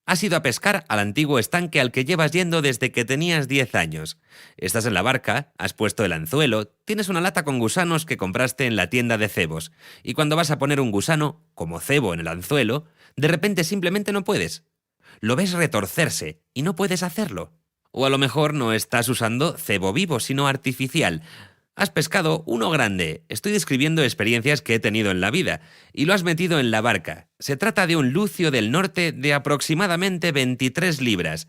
Speaker 1: Has ido a pescar al antiguo estanque al que llevas yendo desde que tenías 10 años. Estás en la barca, has puesto el anzuelo, tienes una lata con gusanos que compraste en la tienda de cebos, y cuando vas a poner un gusano, como cebo en el anzuelo, de repente simplemente no puedes. Lo ves retorcerse y no puedes hacerlo. O a lo mejor no estás usando cebo vivo, sino artificial. Has pescado uno grande. Estoy describiendo experiencias que he tenido en la vida. Y lo has metido en la barca. Se trata de un lucio del norte de aproximadamente 23 libras.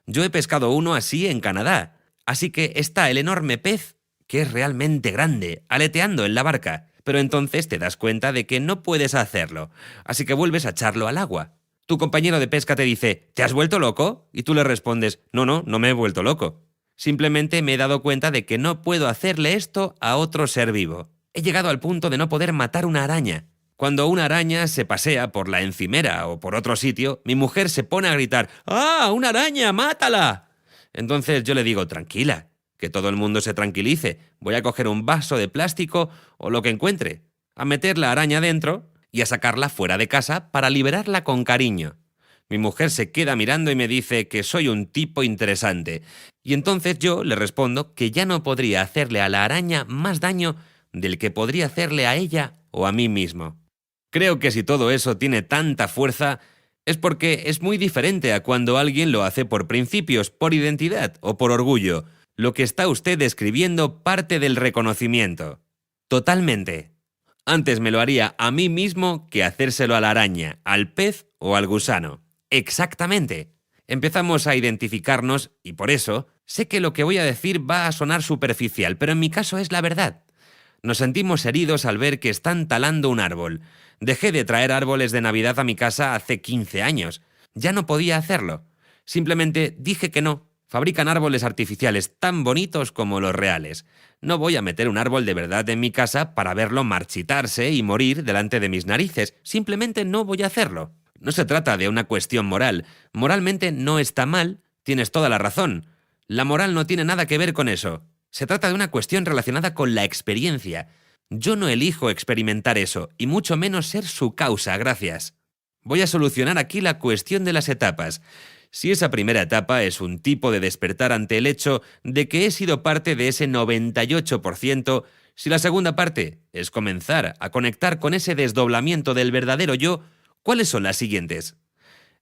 Speaker 1: Yo he pescado uno así en Canadá. Así que está el enorme pez, que es realmente grande, aleteando en la barca. Pero entonces te das cuenta de que no puedes hacerlo. Así que vuelves a echarlo al agua. Tu compañero de pesca te dice, ¿te has vuelto loco? Y tú le respondes, no me he vuelto loco. Simplemente me he dado cuenta de que no puedo hacerle esto a otro ser vivo. He llegado al punto de no poder matar una araña. Cuando una araña se pasea por la encimera o por otro sitio, mi mujer se pone a gritar, ¡ah, una araña, mátala! Entonces yo le digo, tranquila, que todo el mundo se tranquilice. Voy a coger un vaso de plástico o lo que encuentre, a meter la araña dentro y a sacarla fuera de casa para liberarla con cariño. Mi mujer se queda mirando y me dice que soy un tipo interesante. Y entonces yo le respondo que ya no podría hacerle a la araña más daño del que podría hacerle a ella o a mí mismo. Creo que si todo eso tiene tanta fuerza, es porque es muy diferente a cuando alguien lo hace por principios, por identidad o por orgullo. Lo que está usted describiendo parte del reconocimiento. Totalmente. Antes me lo haría a mí mismo que hacérselo a la araña, al pez o al gusano. Exactamente. Empezamos a identificarnos y por eso sé que lo que voy a decir va a sonar superficial, pero en mi caso es la verdad. Nos sentimos heridos al ver que están talando un árbol. Dejé de traer árboles de Navidad a mi casa hace 15 años. Ya no podía hacerlo. Simplemente dije que no. Fabrican árboles artificiales tan bonitos como los reales. No voy a meter un árbol de verdad en mi casa para verlo marchitarse y morir delante de mis narices. Simplemente no voy a hacerlo. No se trata de una cuestión moral. Moralmente no está mal, tienes toda la razón. La moral no tiene nada que ver con eso. Se trata de una cuestión relacionada con la experiencia. Yo no elijo experimentar eso, y mucho menos ser su causa, gracias. Voy a solucionar aquí la cuestión de las etapas. Si esa primera etapa es un tipo de despertar ante el hecho de que he sido parte de ese 98%, si la segunda parte es comenzar a conectar con ese desdoblamiento del verdadero yo, ¿cuáles son las siguientes?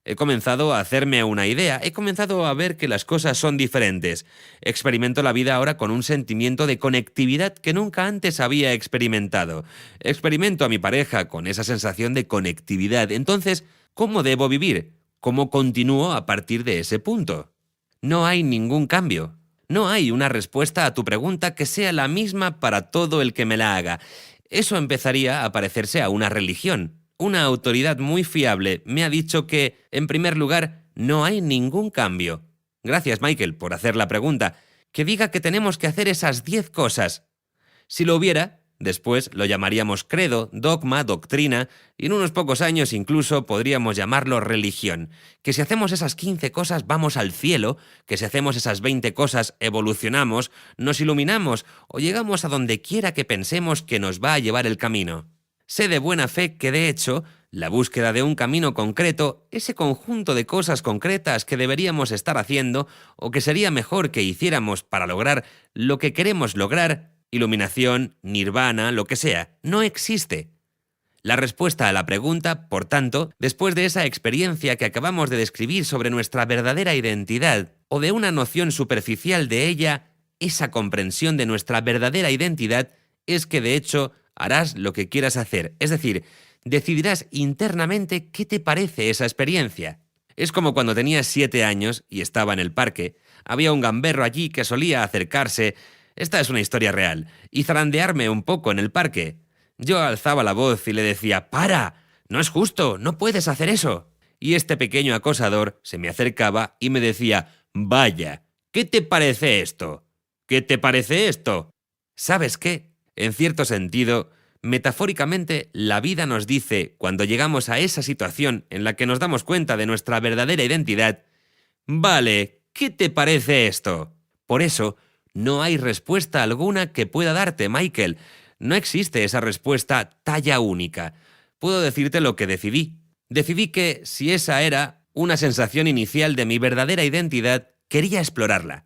Speaker 1: He comenzado a hacerme una idea, he comenzado a ver que las cosas son diferentes. Experimento la vida ahora con un sentimiento de conectividad que nunca antes había experimentado. Experimento a mi pareja con esa sensación de conectividad. Entonces, ¿cómo debo vivir? ¿Cómo continúo a partir de ese punto? No hay ningún cambio. No hay una respuesta a tu pregunta que sea la misma para todo el que me la haga. Eso empezaría a parecerse a una religión. Una autoridad muy fiable me ha dicho que, en primer lugar, no hay ningún cambio. Gracias, Michael, por hacer la pregunta. Que diga que tenemos que hacer esas 10 cosas. Si lo hubiera, después lo llamaríamos credo, dogma, doctrina, y en unos pocos años incluso podríamos llamarlo religión. Que si hacemos esas 15 cosas vamos al cielo, que si hacemos esas 20 cosas evolucionamos, nos iluminamos o llegamos a donde quiera que pensemos que nos va a llevar el camino. Sé de buena fe que, de hecho, la búsqueda de un camino concreto, ese conjunto de cosas concretas que deberíamos estar haciendo o que sería mejor que hiciéramos para lograr lo que queremos lograr, iluminación, nirvana, lo que sea, no existe. La respuesta a la pregunta, por tanto, después de esa experiencia que acabamos de describir sobre nuestra verdadera identidad o de una noción superficial de ella, esa comprensión de nuestra verdadera identidad es que, de hecho, harás lo que quieras hacer. Es decir, decidirás internamente qué te parece esa experiencia. Es como cuando tenía 7 años y estaba en el parque. Había un gamberro allí que solía acercarse, esta es una historia real, y zarandearme un poco en el parque. Yo alzaba la voz y le decía: ¡para! ¡No es justo! ¡No puedes hacer eso! Y este pequeño acosador se me acercaba y me decía: ¡vaya! ¿Qué te parece esto? ¿Qué te parece esto? ¿Sabes qué? En cierto sentido, metafóricamente, la vida nos dice, cuando llegamos a esa situación en la que nos damos cuenta de nuestra verdadera identidad: vale, ¿qué te parece esto? Por eso, no hay respuesta alguna que pueda darte, Michael. No existe esa respuesta talla única. Puedo decirte lo que decidí. Decidí que, si esa era una sensación inicial de mi verdadera identidad, quería explorarla.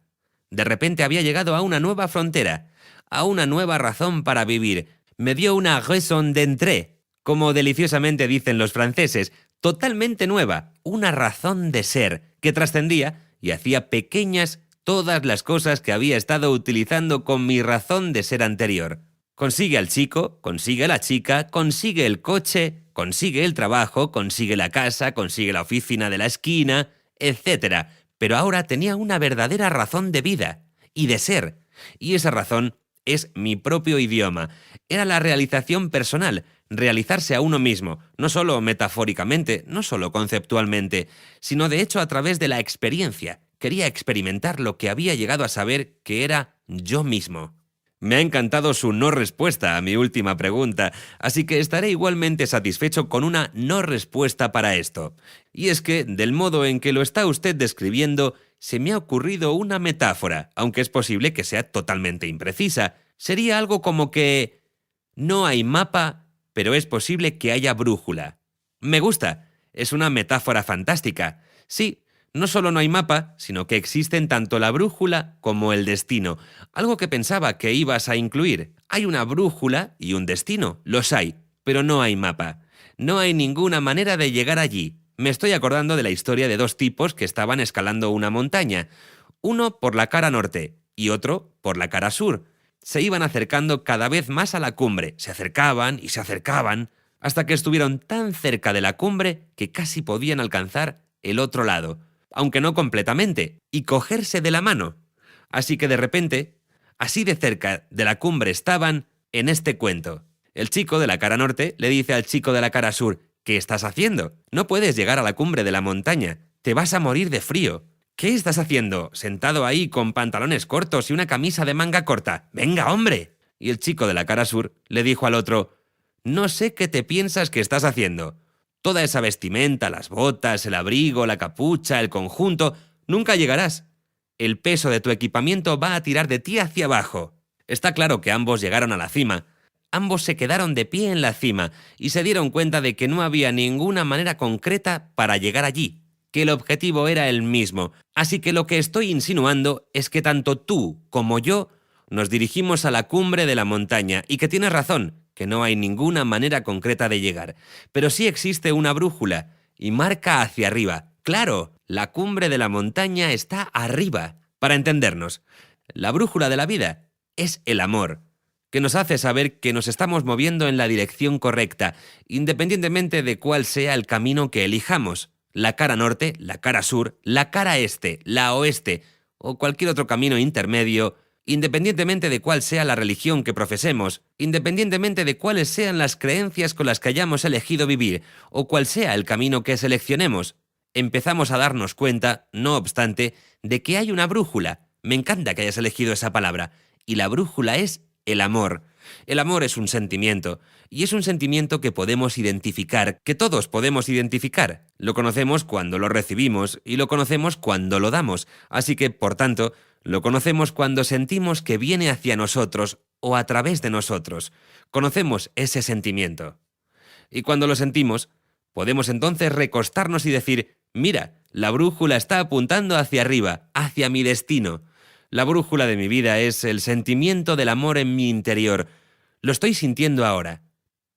Speaker 1: De repente había llegado a una nueva frontera, a una nueva razón para vivir. Me dio una raison d'être, como deliciosamente dicen los franceses, totalmente nueva, una razón de ser que trascendía y hacía pequeñas todas las cosas que había estado utilizando con mi razón de ser anterior. Consigue al chico, consigue a la chica, consigue el coche, consigue el trabajo, consigue la casa, consigue la oficina de la esquina, etc. Pero ahora tenía una verdadera razón de vida y de ser. Y esa razón es mi propio idioma. Era la realización personal, realizarse a uno mismo, no solo metafóricamente, no solo conceptualmente, sino de hecho a través de la experiencia. Quería experimentar lo que había llegado a saber que era yo mismo. Me ha encantado su no respuesta a mi última pregunta, así que estaré igualmente satisfecho con una no respuesta para esto. Y es que, del modo en que lo está usted describiendo, se me ha ocurrido una metáfora, aunque es posible que sea totalmente imprecisa. Sería algo como que no hay mapa, pero es posible que haya brújula. Me gusta, es una metáfora fantástica. Sí, no solo no hay mapa, sino que existen tanto la brújula como el destino. Algo que pensaba que ibas a incluir. Hay una brújula y un destino, los hay, pero no hay mapa. No hay ninguna manera de llegar allí. Me estoy acordando de la historia de dos tipos que estaban escalando una montaña. Uno por la cara norte y otro por la cara sur. Se iban acercando cada vez más a la cumbre. Se acercaban y se acercaban, hasta que estuvieron tan cerca de la cumbre que casi podían alcanzar el otro lado, aunque no completamente, y cogerse de la mano. Así que de repente, así de cerca de la cumbre estaban en este cuento. El chico de la cara norte le dice al chico de la cara sur: ¿qué estás haciendo? No puedes llegar a la cumbre de la montaña, te vas a morir de frío. ¿Qué estás haciendo? Sentado ahí con pantalones cortos y una camisa de manga corta. ¡Venga, hombre! Y el chico de la cara sur le dijo al otro: no sé qué te piensas que estás haciendo. Toda esa vestimenta, las botas, el abrigo, la capucha, el conjunto, nunca llegarás. El peso de tu equipamiento va a tirar de ti hacia abajo. Está claro que ambos llegaron a la cima. Ambos se quedaron de pie en la cima y se dieron cuenta de que no había ninguna manera concreta para llegar allí, que el objetivo era el mismo. Así que lo que estoy insinuando es que tanto tú como yo nos dirigimos a la cumbre de la montaña y que tienes razón, que no hay ninguna manera concreta de llegar. Pero sí existe una brújula y marca hacia arriba. Claro, la cumbre de la montaña está arriba. Para entendernos, la brújula de la vida es el amor, que nos hace saber que nos estamos moviendo en la dirección correcta, independientemente de cuál sea el camino que elijamos. La cara norte, la cara sur, la cara este, la oeste o cualquier otro camino intermedio, independientemente de cuál sea la religión que profesemos, independientemente de cuáles sean las creencias con las que hayamos elegido vivir o cuál sea el camino que seleccionemos, empezamos a darnos cuenta, no obstante, de que hay una brújula. Me encanta que hayas elegido esa palabra. Y la brújula es el amor. El amor es un sentimiento, y es un sentimiento que podemos identificar, que todos podemos identificar. Lo conocemos cuando lo recibimos y lo conocemos cuando lo damos. Así que, por tanto, lo conocemos cuando sentimos que viene hacia nosotros o a través de nosotros. Conocemos ese sentimiento. Y cuando lo sentimos, podemos entonces recostarnos y decir: mira, la brújula está apuntando hacia arriba, hacia mi destino. La brújula de mi vida es el sentimiento del amor en mi interior. Lo estoy sintiendo ahora.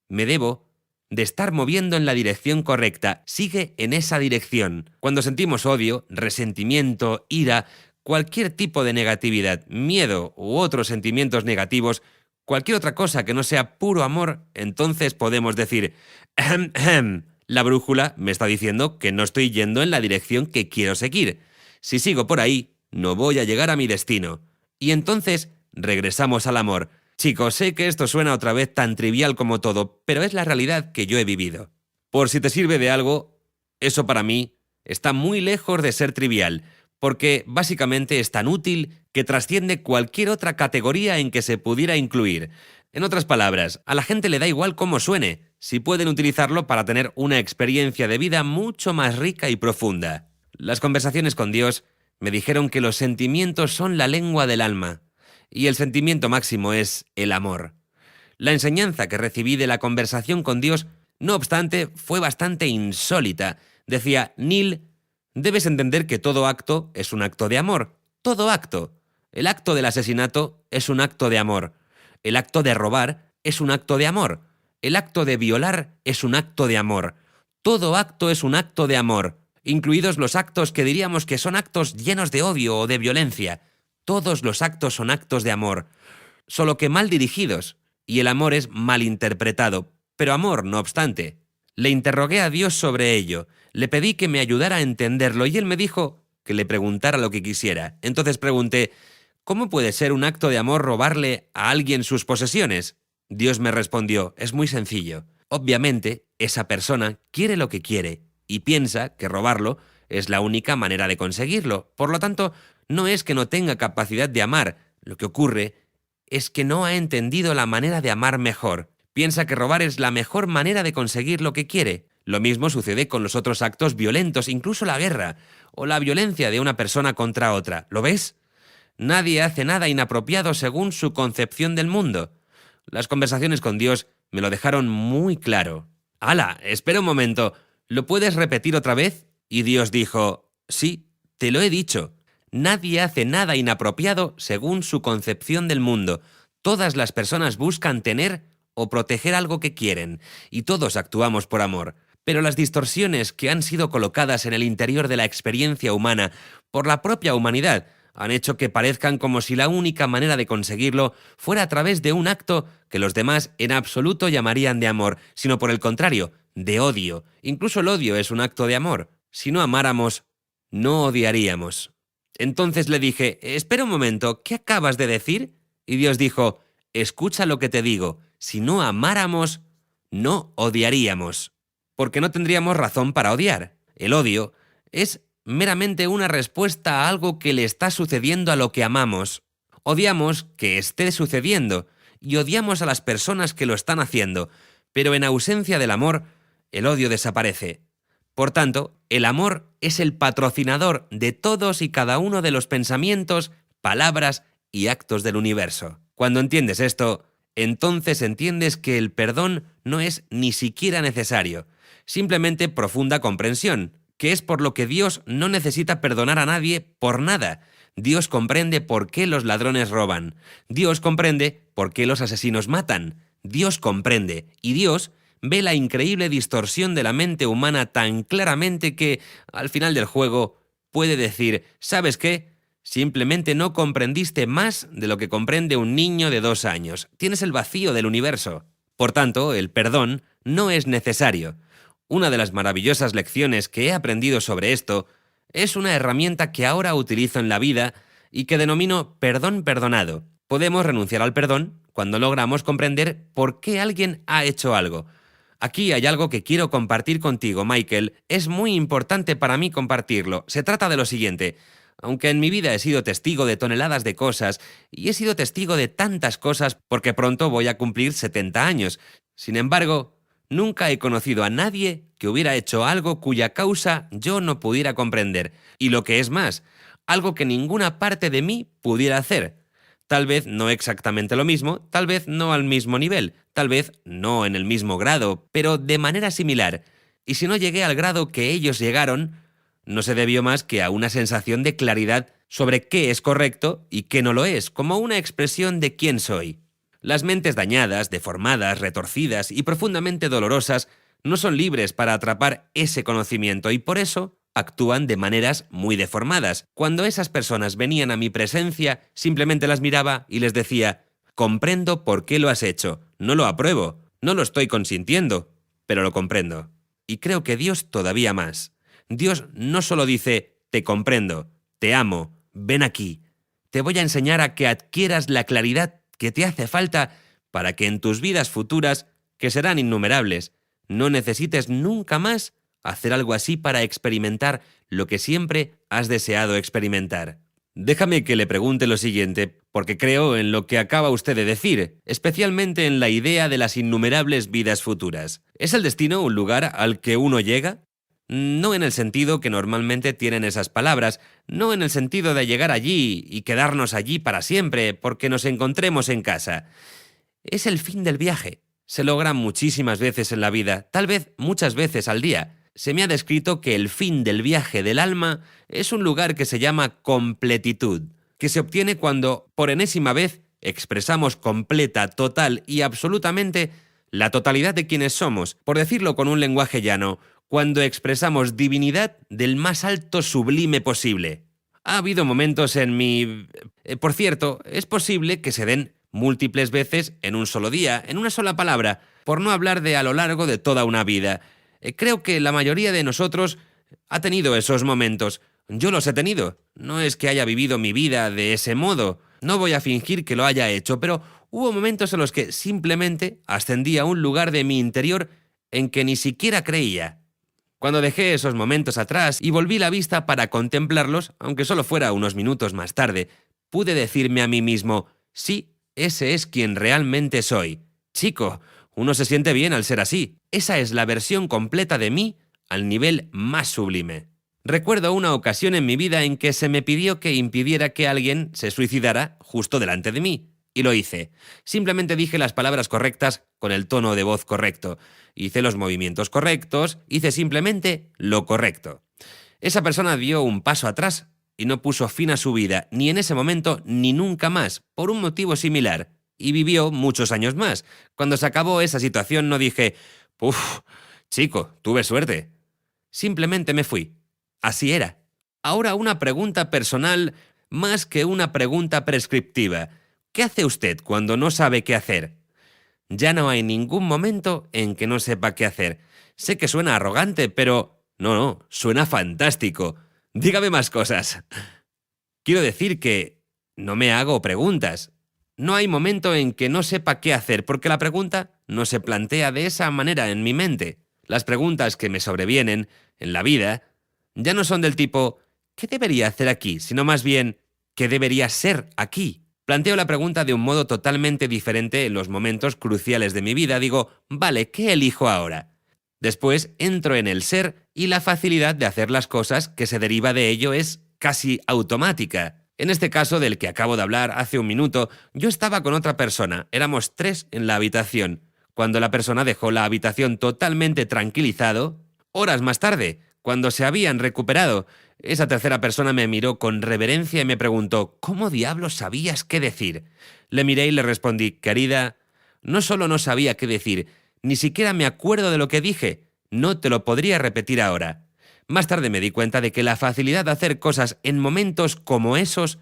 Speaker 1: Me debo de estar moviendo en la dirección correcta. Sigue en esa dirección. Cuando sentimos odio, resentimiento, ira, cualquier tipo de negatividad, miedo u otros sentimientos negativos, cualquier otra cosa que no sea puro amor, entonces podemos decir, la brújula me está diciendo que no estoy yendo en la dirección que quiero seguir. Si sigo por ahí, no voy a llegar a mi destino. Y entonces regresamos al amor. Chicos, sé que esto suena otra vez tan trivial como todo, pero es la realidad que yo he vivido. Por si te sirve de algo, eso para mí está muy lejos de ser trivial, porque básicamente es tan útil que trasciende cualquier otra categoría en que se pudiera incluir. En otras palabras, a la gente le da igual cómo suene, si pueden utilizarlo para tener una experiencia de vida mucho más rica y profunda. Las conversaciones con Dios me dijeron que los sentimientos son la lengua del alma, y el sentimiento máximo es el amor. La enseñanza que recibí de la conversación con Dios, no obstante, fue bastante insólita. Decía, Neil, debes entender que todo acto es un acto de amor. Todo acto. El acto del asesinato es un acto de amor. El acto de robar es un acto de amor. El acto de violar es un acto de amor. Todo acto es un acto de amor, incluidos los actos que diríamos que son actos llenos de odio o de violencia. Todos los actos son actos de amor, solo que mal dirigidos, y el amor es mal interpretado, pero amor no obstante. Le interrogué a Dios sobre ello, le pedí que me ayudara a entenderlo y él me dijo que le preguntara lo que quisiera. Entonces pregunté, ¿cómo puede ser un acto de amor robarle a alguien sus posesiones? Dios me respondió, es muy sencillo. Obviamente, esa persona quiere lo que quiere y piensa que robarlo es la única manera de conseguirlo. Por lo tanto, no es que no tenga capacidad de amar. Lo que ocurre es que no ha entendido la manera de amar mejor. Piensa que robar es la mejor manera de conseguir lo que quiere. Lo mismo sucede con los otros actos violentos, incluso la guerra o la violencia de una persona contra otra. ¿Lo ves? Nadie hace nada inapropiado según su concepción del mundo. Las conversaciones con Dios me lo dejaron muy claro. ¡Hala! Espera un momento. ¿Lo puedes repetir otra vez? Y Dios dijo, sí, te lo he dicho. Nadie hace nada inapropiado según su concepción del mundo. Todas las personas buscan tener o proteger algo que quieren, y todos actuamos por amor. Pero las distorsiones que han sido colocadas en el interior de la experiencia humana por la propia humanidad han hecho que parezcan como si la única manera de conseguirlo fuera a través de un acto que los demás en absoluto llamarían de amor, sino por el contrario, de odio. Incluso el odio es un acto de amor. Si no amáramos, no odiaríamos. Entonces le dije, espera un momento, ¿qué acabas de decir? Y Dios dijo, escucha lo que te digo, si no amáramos, no odiaríamos. Porque no tendríamos razón para odiar. El odio es meramente una respuesta a algo que le está sucediendo a lo que amamos. Odiamos que esté sucediendo y odiamos a las personas que lo están haciendo, pero en ausencia del amor, el odio desaparece. Por tanto, el amor es el patrocinador de todos y cada uno de los pensamientos, palabras y actos del universo. Cuando entiendes esto, entonces entiendes que el perdón no es ni siquiera necesario, simplemente profunda comprensión, que es por lo que Dios no necesita perdonar a nadie por nada. Dios comprende por qué los ladrones roban. Dios comprende por qué los asesinos matan. Dios comprende, y Dios ve la increíble distorsión de la mente humana tan claramente que, al final del juego, puede decir, ¿sabes qué? Simplemente no comprendiste más de lo que comprende un niño de 2 años. Tienes el vacío del universo. Por tanto, el perdón no es necesario. Una de las maravillosas lecciones que he aprendido sobre esto es una herramienta que ahora utilizo en la vida y que denomino perdón perdonado. Podemos renunciar al perdón cuando logramos comprender por qué alguien ha hecho algo. Aquí hay algo que quiero compartir contigo, Michael. Es muy importante para mí compartirlo. Se trata de lo siguiente. Aunque en mi vida he sido testigo de toneladas de cosas, y he sido testigo de tantas cosas porque pronto voy a cumplir 70 años. Sin embargo, nunca he conocido a nadie que hubiera hecho algo cuya causa yo no pudiera comprender. Y lo que es más, algo que ninguna parte de mí pudiera hacer. Tal vez no exactamente lo mismo, tal vez no al mismo nivel, tal vez no en el mismo grado, pero de manera similar. Y si no llegué al grado que ellos llegaron, no se debió más que a una sensación de claridad sobre qué es correcto y qué no lo es, como una expresión de quién soy. Las mentes dañadas, deformadas, retorcidas y profundamente dolorosas no son libres para atrapar ese conocimiento y por eso actúan de maneras muy deformadas. Cuando esas personas venían a mi presencia, simplemente las miraba y les decía, comprendo por qué lo has hecho. No lo apruebo, no lo estoy consintiendo, pero lo comprendo. Y creo que Dios todavía más. Dios no solo dice, te comprendo, te amo, ven aquí. Te voy a enseñar a que adquieras la claridad que te hace falta para que en tus vidas futuras, que serán innumerables, no necesites nunca más hacer algo así para experimentar lo que siempre has deseado experimentar. Déjame que le pregunte lo siguiente, porque creo en lo que acaba usted de decir, especialmente en la idea de las innumerables vidas futuras. ¿Es el destino un lugar al que uno llega? No en el sentido que normalmente tienen esas palabras, no en el sentido de llegar allí y quedarnos allí para siempre porque nos encontremos en casa. Es el fin del viaje. Se logra muchísimas veces en la vida, tal vez muchas veces al día. Se me ha descrito que el fin del viaje del alma es un lugar que se llama completitud, que se obtiene cuando, por enésima vez, expresamos completa, total y absolutamente la totalidad de quienes somos, por decirlo con un lenguaje llano, cuando expresamos divinidad del más alto sublime posible. Ha habido momentos en mi... Por cierto, es posible que se den múltiples veces en un solo día, en una sola palabra, por no hablar de a lo largo de toda una vida. Creo que la mayoría de nosotros ha tenido esos momentos. Yo los he tenido. No es que haya vivido mi vida de ese modo. No voy a fingir que lo haya hecho, pero hubo momentos en los que simplemente ascendí a un lugar de mi interior en que ni siquiera creía. Cuando dejé esos momentos atrás y volví la vista para contemplarlos, aunque solo fuera unos minutos más tarde, pude decirme a mí mismo, sí, ese es quien realmente soy. Chico, uno se siente bien al ser así. Esa es la versión completa de mí al nivel más sublime. Recuerdo una ocasión en mi vida en que se me pidió que impidiera que alguien se suicidara justo delante de mí. Y lo hice. Simplemente dije las palabras correctas con el tono de voz correcto. Hice los movimientos correctos, hice simplemente lo correcto. Esa persona dio un paso atrás y no puso fin a su vida, ni en ese momento ni nunca más, por un motivo similar. Y vivió muchos años más. Cuando se acabó esa situación no dije, «Uf, chico, tuve suerte». Simplemente me fui. Así era. Ahora una pregunta personal más que una pregunta prescriptiva. ¿Qué hace usted cuando no sabe qué hacer? Ya no hay ningún momento en que no sepa qué hacer. Sé que suena arrogante, pero... No, suena fantástico. Dígame más cosas. Quiero decir que no me hago preguntas. No hay momento en que no sepa qué hacer, porque la pregunta no se plantea de esa manera en mi mente. Las preguntas que me sobrevienen en la vida ya no son del tipo ¿qué debería hacer aquí?, sino más bien ¿qué debería ser aquí? Planteo la pregunta de un modo totalmente diferente en los momentos cruciales de mi vida. Digo, vale, ¿qué elijo ahora? Después entro en el ser y la facilidad de hacer las cosas que se deriva de ello es casi automática. En este caso del que acabo de hablar hace un minuto, yo estaba con otra persona, éramos 3 en la habitación. Cuando la persona dejó la habitación totalmente tranquilizado, horas más tarde, cuando se habían recuperado, esa tercera persona me miró con reverencia y me preguntó, ¿cómo diablos sabías qué decir? Le miré y le respondí, querida, no solo no sabía qué decir, ni siquiera me acuerdo de lo que dije, no te lo podría repetir ahora. Más tarde me di cuenta de que la facilidad de hacer cosas en momentos como esos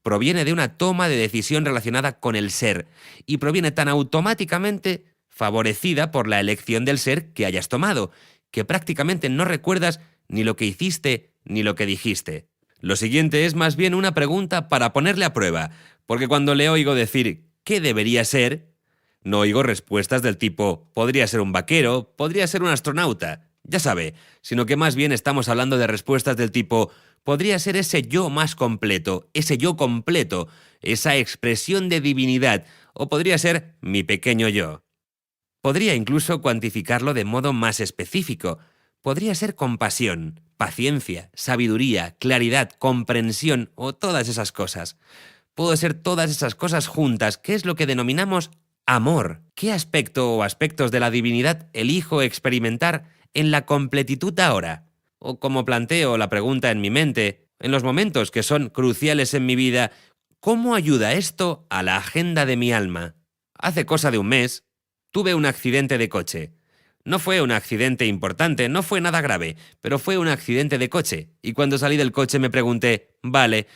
Speaker 1: proviene de una toma de decisión relacionada con el ser y proviene tan automáticamente favorecida por la elección del ser que hayas tomado, que prácticamente no recuerdas ni lo que hiciste ni lo que dijiste. Lo siguiente es más bien una pregunta para ponerle a prueba, porque cuando le oigo decir ¿qué debería ser?, no oigo respuestas del tipo podría ser un vaquero, podría ser un astronauta, ya sabe, sino que más bien estamos hablando de respuestas del tipo podría ser ese yo más completo, ese yo completo, esa expresión de divinidad, o podría ser mi pequeño yo. Podría incluso cuantificarlo de modo más específico. Podría ser compasión, paciencia, sabiduría, claridad, comprensión o todas esas cosas. Puedo ser todas esas cosas juntas, que es lo que denominamos amor. ¿Qué aspecto o aspectos de la divinidad elijo experimentar en la completitud ahora? O como planteo la pregunta en mi mente, en los momentos que son cruciales en mi vida, ¿cómo ayuda esto a la agenda de mi alma? Hace cosa de un mes, tuve un accidente de coche. No fue un accidente importante, no fue nada grave, pero fue un accidente de coche. Y cuando salí del coche me pregunté, vale,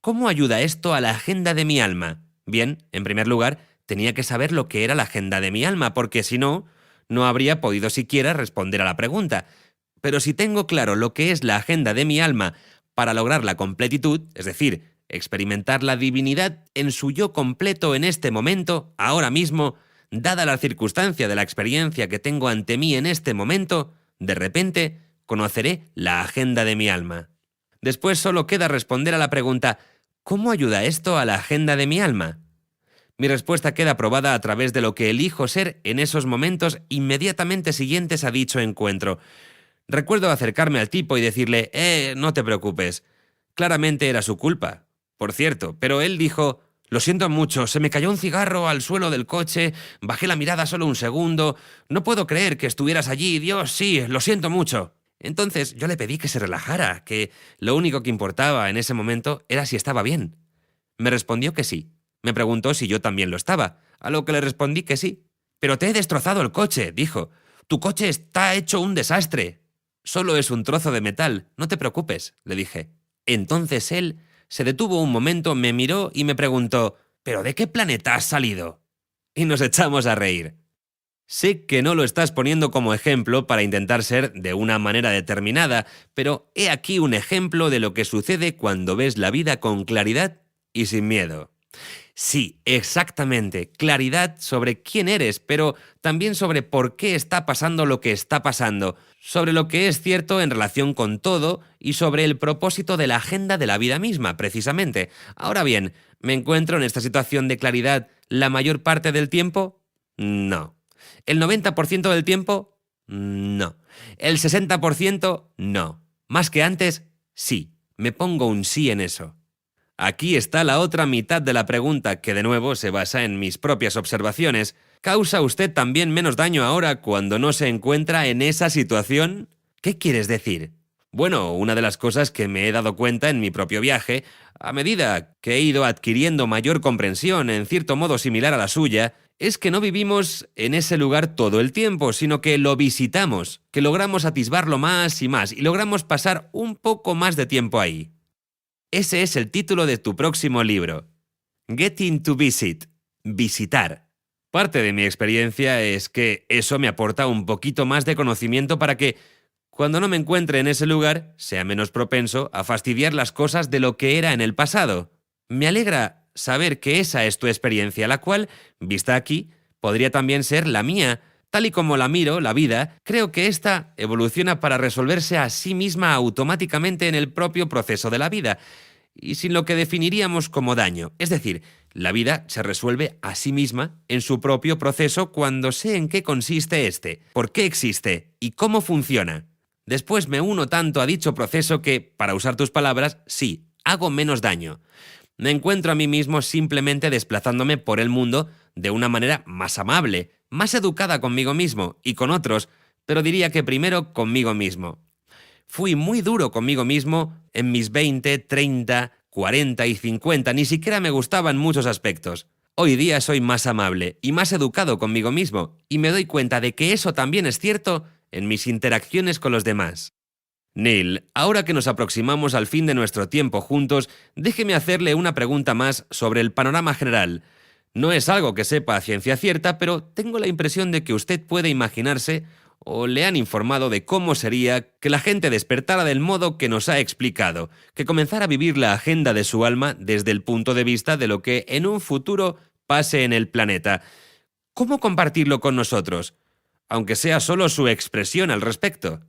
Speaker 1: ¿cómo ayuda esto a la agenda de mi alma? Bien, en primer lugar, tenía que saber lo que era la agenda de mi alma, porque si no, no habría podido siquiera responder a la pregunta. Pero si tengo claro lo que es la agenda de mi alma para lograr la completitud, es decir, experimentar la divinidad en su yo completo en este momento, ahora mismo, dada la circunstancia de la experiencia que tengo ante mí en este momento, de repente conoceré la agenda de mi alma. Después solo queda responder a la pregunta: ¿cómo ayuda esto a la agenda de mi alma? Mi respuesta queda probada a través de lo que elijo ser en esos momentos inmediatamente siguientes a dicho encuentro. Recuerdo acercarme al tipo y decirle: no te preocupes. Claramente era su culpa, por cierto, pero él dijo: lo siento mucho, se me cayó un cigarro al suelo del coche, bajé la mirada solo un segundo, no puedo creer que estuvieras allí, Dios, sí, lo siento mucho. Entonces yo le pedí que se relajara, que lo único que importaba en ese momento era si estaba bien. Me respondió que sí. Me preguntó si yo también lo estaba, a lo que le respondí que sí. Pero te he destrozado el coche, dijo. Tu coche está hecho un desastre. Solo es un trozo de metal, no te preocupes, le dije. Entonces él se detuvo un momento, me miró y me preguntó: ¿pero de qué planeta has salido? Y nos echamos a reír. Sé que no lo estás poniendo como ejemplo para intentar ser de una manera determinada, pero he aquí un ejemplo de lo que sucede cuando ves la vida con claridad y sin miedo. Sí, exactamente, claridad sobre quién eres, pero también sobre por qué está pasando lo que está pasando, sobre lo que es cierto en relación con todo y sobre el propósito de la agenda de la vida misma, precisamente. Ahora bien, ¿me encuentro en esta situación de claridad la mayor parte del tiempo? No. ¿El 90% del tiempo? No. ¿El 60%? No. ¿Más que antes? Sí. Me pongo un sí en eso. Aquí está la otra mitad de la pregunta, que de nuevo se basa en mis propias observaciones. ¿Causa usted también menos daño ahora cuando no se encuentra en esa situación? ¿Qué quieres decir? Bueno, una de las cosas que me he dado cuenta en mi propio viaje, a medida que he ido adquiriendo mayor comprensión, en cierto modo similar a la suya, es que no vivimos en ese lugar todo el tiempo, sino que lo visitamos, que logramos atisbarlo más y más, y logramos pasar un poco más de tiempo ahí. Ese es el título de tu próximo libro. Getting to Visit. Visitar. Parte de mi experiencia es que eso me aporta un poquito más de conocimiento para que, cuando no me encuentre en ese lugar, sea menos propenso a fastidiar las cosas de lo que era en el pasado. Me alegra saber que esa es tu experiencia, la cual, vista aquí, podría también ser la mía. Tal y como la miro, la vida, creo que ésta evoluciona para resolverse a sí misma automáticamente en el propio proceso de la vida, y sin lo que definiríamos como daño. Es decir, la vida se resuelve a sí misma en su propio proceso cuando sé en qué consiste este, por qué existe y cómo funciona. Después me uno tanto a dicho proceso que, para usar tus palabras, sí, hago menos daño. Me encuentro a mí mismo simplemente desplazándome por el mundo de una manera más amable, más educada conmigo mismo y con otros, pero diría que primero conmigo mismo. Fui muy duro conmigo mismo en mis 20, 30, 40 y 50, ni siquiera me gustaban muchos aspectos. Hoy día soy más amable y más educado conmigo mismo, y me doy cuenta de que eso también es cierto en mis interacciones con los demás. Neil, ahora que nos aproximamos al fin de nuestro tiempo juntos, déjeme hacerle una pregunta más sobre el panorama general. No es algo que sepa a ciencia cierta, pero tengo la impresión de que usted puede imaginarse o le han informado de cómo sería que la gente despertara del modo que nos ha explicado, que comenzara a vivir la agenda de su alma desde el punto de vista de lo que en un futuro pase en el planeta. ¿Cómo compartirlo con nosotros? Aunque sea solo su expresión al respecto.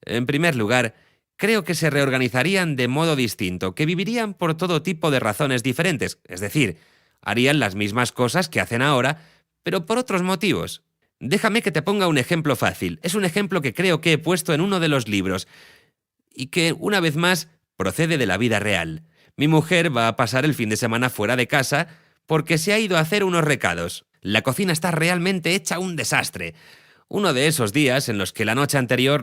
Speaker 1: En primer lugar, creo que se reorganizarían de modo distinto, que vivirían por todo tipo de razones diferentes, es decir, harían las mismas cosas que hacen ahora, pero por otros motivos. Déjame que te ponga un ejemplo fácil. Es un ejemplo que creo que he puesto en uno de los libros y que, una vez más, procede de la vida real. Mi mujer va a pasar el fin de semana fuera de casa porque se ha ido a hacer unos recados. La cocina está realmente hecha un desastre. Uno de esos días en los que la noche anterior